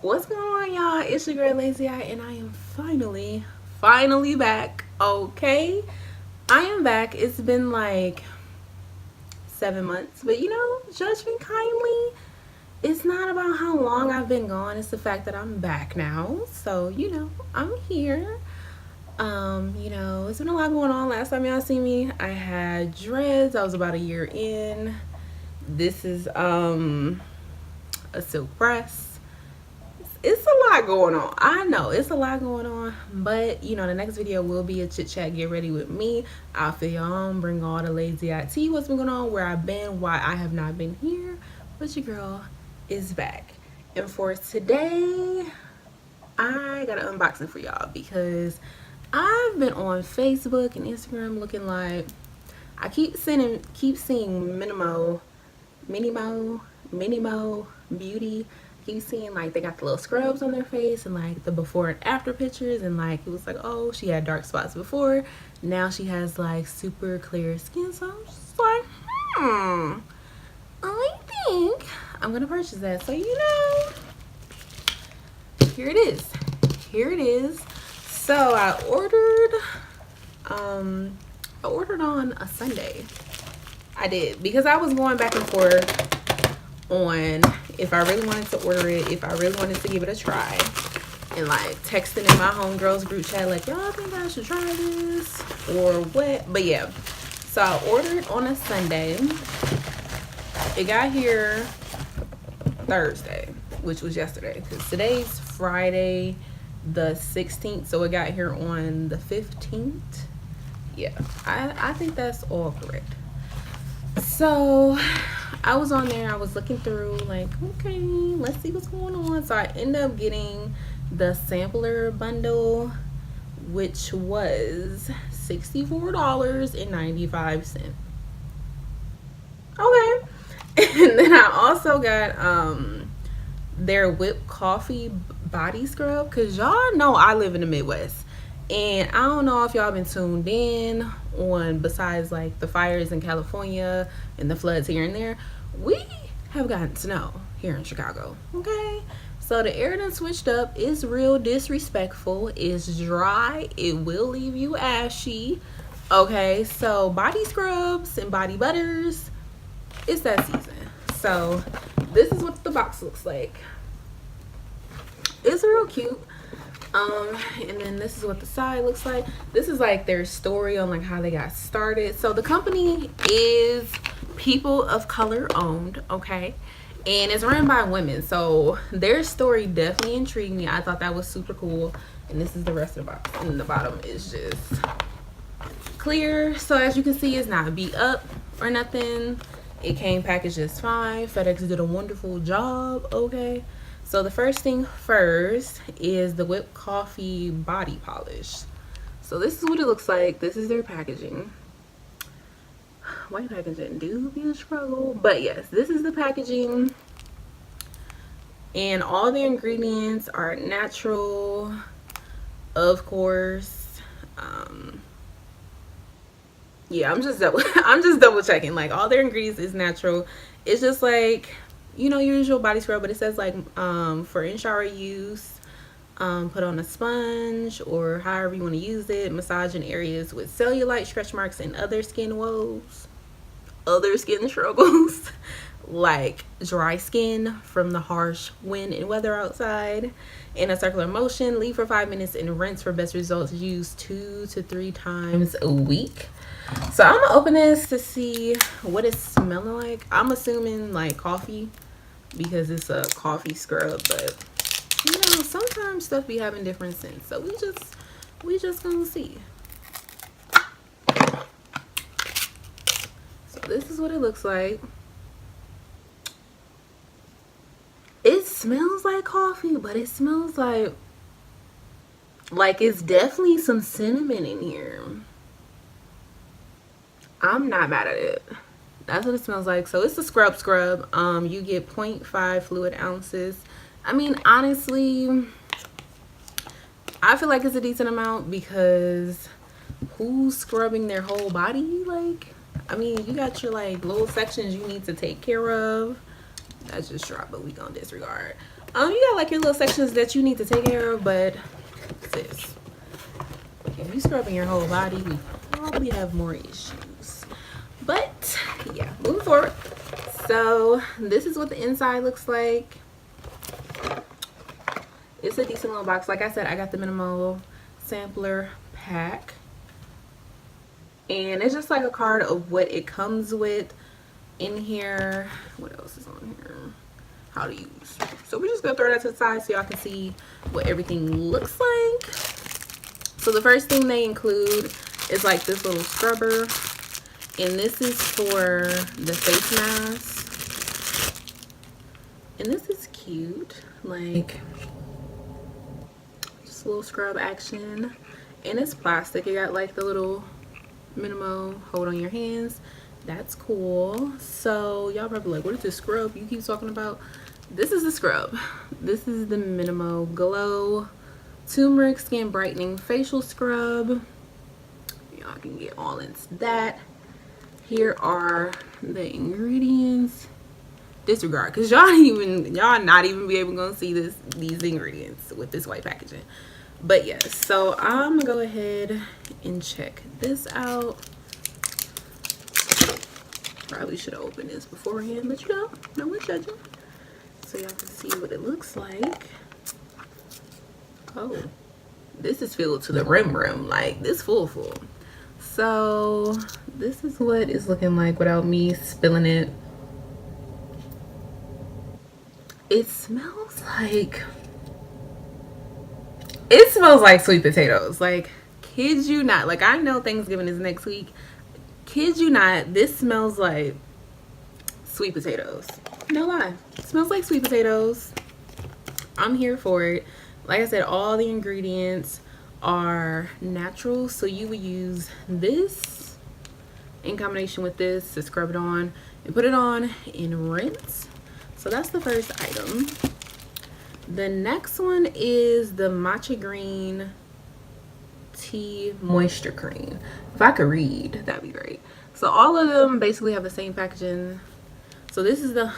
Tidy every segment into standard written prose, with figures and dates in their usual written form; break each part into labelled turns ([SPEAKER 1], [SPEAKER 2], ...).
[SPEAKER 1] What's going on, y'all? It's your girl LazyEye, and I am finally back. Okay, I am back. It's been like 7 months, but judge me kindly. It's not about how long I've been gone. It's the fact that I'm back now. So I'm here. It's been a lot going on. Last time y'all see me, I had dreads. I was about a year in. This is a silk press. It's a lot going on. I know it's a lot going on, but the next video will be a chit chat. Get ready with me. I'll fill you on, bring all the LazyEye tea, what's been going on, where I've been, why I have not been here, but your girl is back. And for today, I got an unboxing for y'all because I've been on Facebook and Instagram looking like I keep seeing Minimo beauty. Keep seeing like they got the little scrubs on their face and like the before and after pictures, and like it was like, oh, she had dark spots before, now she has like super clear skin. So I'm just like, I think I'm gonna purchase that. So here it is. So I ordered on a Sunday. I did, because I was going back and forth on if I really wanted to order it, if I really wanted to give it a try, and like texting in my homegirls group chat like, y'all think I should try this or what. But yeah, so I ordered on a Sunday. It got here Thursday, which was yesterday, because today's Friday the 16th, so it got here on the 15th. Yeah, I think that's all correct. So I was on there, I was looking through like, okay, let's see what's going on. So I ended up getting the sampler bundle, which was $64.95. Okay. And then I also got their whipped coffee body scrub, because y'all know I live in the Midwest. And I don't know if y'all been tuned in on, besides like the fires in California and the floods here and there, we have gotten snow here in Chicago. Okay, so the air done switched up. It's real disrespectful. It's dry. It will leave you ashy. Okay, so body scrubs and body butters, it's that season. So this is what the box looks like. It's real cute. And then this is what the side looks like. This is like their story on like how they got started. So the company is people of color owned, okay, and it's run by women. So their story definitely intrigued me. I thought that was super cool. And this is the rest of the box, and the bottom is just clear. So as you can see, it's not beat up or nothing. It came packaged just fine. FedEx did a wonderful job. Okay, so the first thing first is the whipped coffee body polish. So this is what it looks like. This is their packaging. White packaging do be a struggle, but yes, this is the packaging, and all the ingredients are natural, of course. Yeah, I'm just double checking. Like, all their ingredients is natural. It's just like, your usual body scrub, but it says like for in-shower use, put on a sponge or however you want to use it, massage in areas with cellulite, stretch marks, and other skin woes, other skin struggles like dry skin from the harsh wind and weather outside, in a circular motion. Leave for 5 minutes and rinse for best results. Use 2 to 3 times a week. So I'm gonna open this to see what it's smelling like. I'm assuming like coffee, because it's a coffee scrub, but sometimes stuff be having different scents, so we just gonna see. So this is what it looks like. It smells like coffee, but it smells like it's definitely some cinnamon in here. I'm not mad at it. That's what it smells like. So it's a scrub. You get 0.5 fluid ounces. I mean, honestly, I feel like it's a decent amount, because who's scrubbing their whole body? Like, I mean, you got your like little sections you need to take care of. That's just dropped, but we gonna disregard. You got like your little sections that you need to take care of, but sis, if you scrubbing your whole body, we probably have more issues. But yeah, moving forward. So this is what the inside looks like. It's a decent little box. Like I said, I got the Minimo sampler pack. And it's just like a card of what it comes with in here. What else is on here? How to use. So we're just gonna throw that to the side so y'all can see what everything looks like. So the first thing they include is like this little scrubber. And this is for the face mask. And this is cute. Like, just a little scrub action. And it's plastic. It got like the little Minimo hold on your hands. That's cool. So y'all probably like, what is this scrub you keep talking about? This is the scrub. This is the Minimo Glow Turmeric Skin Brightening Facial Scrub. Y'all can get all into that. Here are the ingredients. Disregard, because y'all not even be able to see these ingredients with this white packaging. But yes, so I'm gonna go ahead and check this out. Probably should have opened this beforehand, but you know, no one's judging. So y'all can see what it looks like. Oh, this is filled to the rim, like this full. So this is what it's looking like without me spilling it. It smells like sweet potatoes. Like, kid you not. Like, I know Thanksgiving is next week. Kid you not, this smells like sweet potatoes. No lie. It smells like sweet potatoes. I'm here for it. Like I said, all the ingredients are natural. So you would use this in combination with this to scrub it on and put it on and rinse. So that's the first item. The next one is the Matcha Green Tea Moisture Cream. If I could read, that'd be great. So all of them basically have the same packaging. So this is the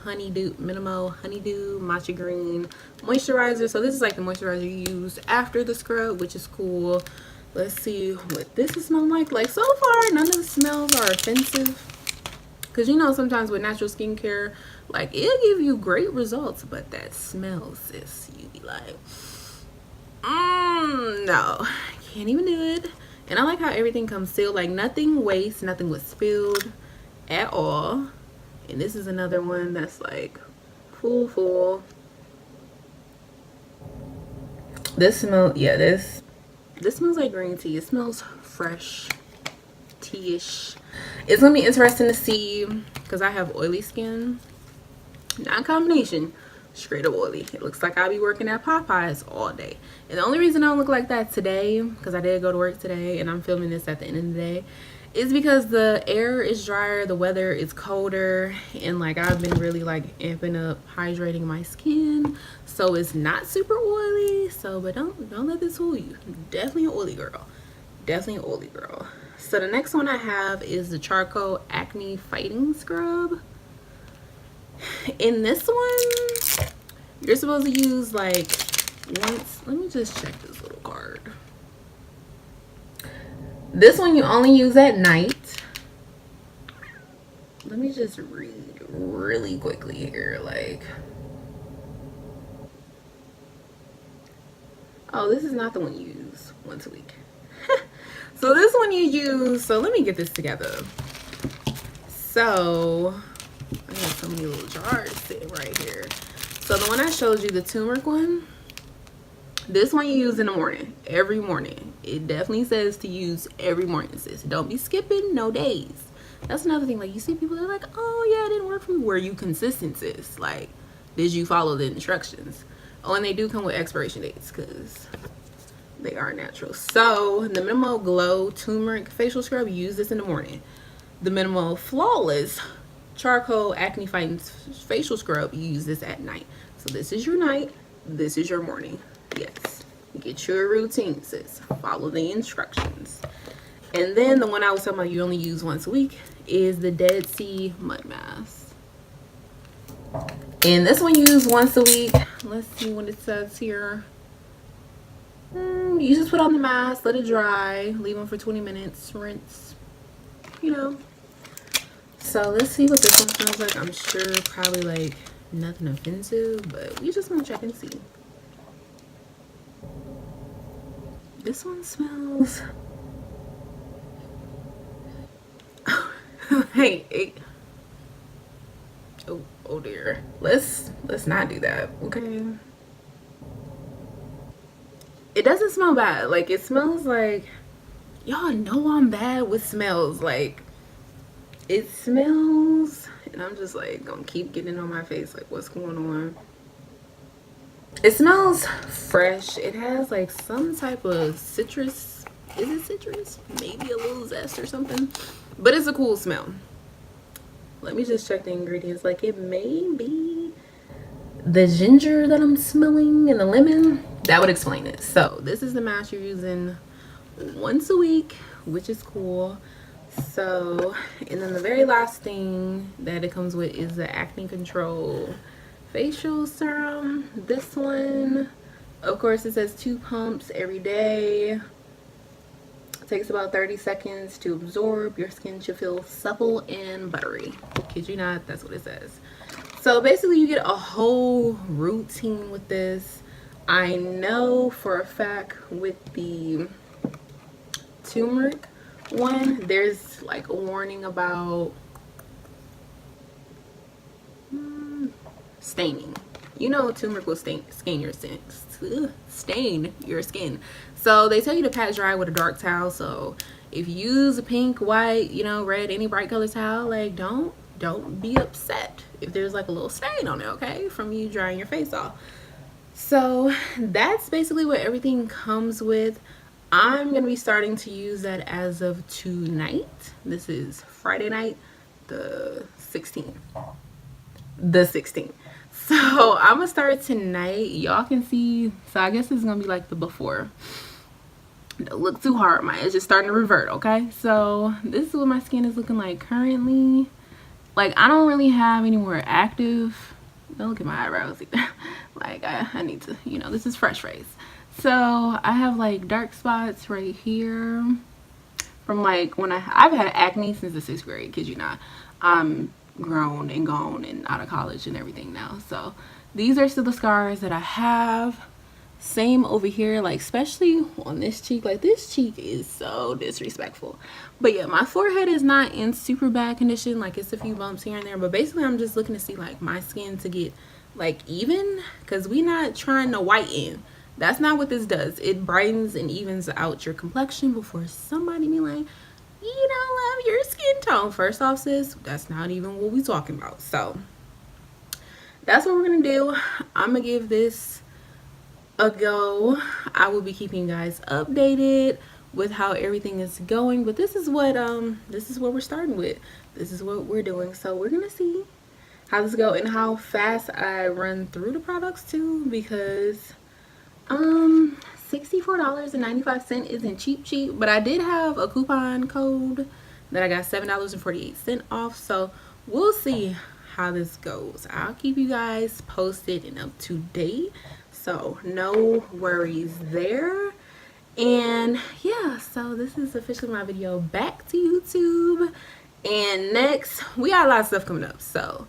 [SPEAKER 1] Minimo Honeydew Matcha Green Moisturizer. So this is like the moisturizer you use after the scrub, which is cool. Let's see what this is smelling like. Like, so far, none of the smells are offensive. Because you know, sometimes with natural skincare, like, it'll give you great results, but that smell, sis, you be like, no, can't even do it. And I like how everything comes sealed, like nothing wastes, nothing was spilled at all. And this is another one that's like full. This smells, yeah, this smells like green tea. It smells fresh, tea-ish. It's gonna be interesting to see because I have oily skin. Not a combination, straight up oily. It looks like I'll be working at Popeyes all day. And the only reason I don't look like that today, because I did go to work today and I'm filming this at the end of the day, is because the air is drier, the weather is colder, and like I've been really like amping up hydrating my skin, so it's not super oily. So, but don't let this fool you. Definitely an oily girl. Definitely an oily girl. So the next one I have is the Charcoal Acne Fighting Scrub. In this one, you're supposed to use like once. Let me just check this little card. This one you only use at night. Let me just read really quickly here. Like, oh, this is not the one you use once a week. So this one you use, so let me get this together. So I got so many little jars sitting right here. So the one I showed you, the turmeric one, this one you use in the morning, every morning. It definitely says to use every morning, sis. Don't be skipping no days. That's another thing. Like, you see people, they're like, oh yeah, it didn't work for me. Were you consistent, sis? Like, did you follow the instructions? Oh, and they do come with expiration dates because they are natural. So the Minimo Glow Turmeric Facial Scrub, you use this in the morning. The Minimo Flawless Charcoal Acne Fighting Facial Scrub, you use this at night. So this is your night, this is your morning. Yes, get your routine, sis. Follow the instructions. And then the one I was talking about you only use once a week is the Dead Sea Mud Mask. And this one you use once a week. Let's see what it says here. You just put on the mask, let it dry, leave them for 20 minutes, rinse, you know. So let's see what this one smells like. I'm sure probably like nothing offensive, but we just want to check and see. This one smells hey, oh dear, let's not do that, okay? It doesn't smell bad. Like, it smells like, y'all know I'm bad with smells. Like, it smells, and I'm just like gonna keep getting on my face like what's going on. It smells fresh. It has like some type of citrus. Is it citrus? Maybe a little zest or something, but it's a cool smell. Let me just check the ingredients. Like, it may be the ginger that I'm smelling and the lemon. That would explain it. So this is the mask you're using once a week, which is cool. So, and then the very last thing that it comes with is the acne control facial serum. This one, of course, it says 2 pumps every day. It takes about 30 seconds to absorb. Your skin should feel supple and buttery. Kid you not, that's what it says. So basically you get a whole routine with this. I know for a fact with the turmeric one, there's like a warning about staining. You know, turmeric will stain your skin. So they tell you to pat dry with a dark towel. So if you use a pink, white, you know, red, any bright color towel, like don't be upset if there's like a little stain on it, okay, from you drying your face off. So that's basically what everything comes with. I'm gonna be starting to use that as of tonight. This is Friday night, the 16th. So I'm gonna start tonight. Y'all can see, so I guess it's gonna be like the before. Don't look too hard, my it's just starting to revert, okay? So this is what my skin is looking like currently. Like, I don't really have any more active, don't look at my eyebrows either. Like, I need to, you know, this is fresh face. So I have like dark spots right here from like when I've had acne since the 6th grade, kid you not. I'm grown and gone and out of college and everything now. So these are still the scars that I have. Same over here, like especially on this cheek. Like, this cheek is so disrespectful. But yeah, my forehead is not in super bad condition. Like, it's a few bumps here and there, but basically I'm just looking to see like my skin to get like even, because we not trying to whiten. That's not what this does. It brightens and evens out your complexion before somebody be like, you don't love your skin tone. First off, sis, that's not even what we talking about. So that's what we're gonna do. I'm gonna give this a go. I will be keeping you guys updated with how everything is going, but this is what we're starting with. This is what we're doing. So we're gonna see how this go and how fast I run through the products too, because $64.95 isn't cheap, but I did have a coupon code that I got $7.48 off. So we'll see how this goes. I'll keep you guys posted and up to date, so no worries there. And yeah, so this is officially my video back to YouTube, and next we got a lot of stuff coming up. So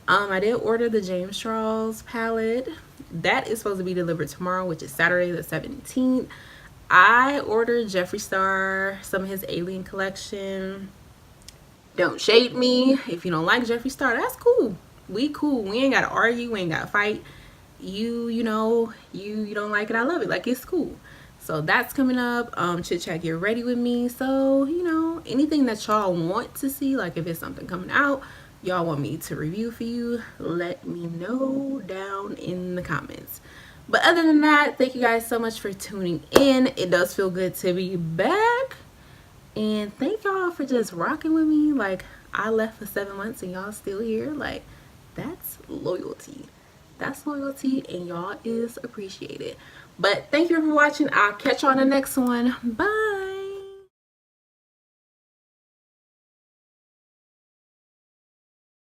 [SPEAKER 1] I did order the James Charles palette. That is supposed to be delivered tomorrow, which is Saturday the 17th. I ordered Jeffree Star, some of his Ehrling collection. Don't shade me if you don't like Jeffree Star. That's cool. We cool. We ain't gotta argue. We ain't gotta fight. You know, you don't like it, I love it. Like, it's cool. So that's coming up. Chit Chat Get Ready with me. So, you know, anything that y'all want to see, like if it's something coming out y'all want me to review for you, let me know down in the comments. But other than that, thank you guys so much for tuning in. It does feel good to be back, and thank y'all for just rocking with me. Like, I left for 7 months and y'all still here. Like, that's loyalty. That's loyalty, and y'all is appreciated. But thank you for watching. I'll catch you on the next one. Bye.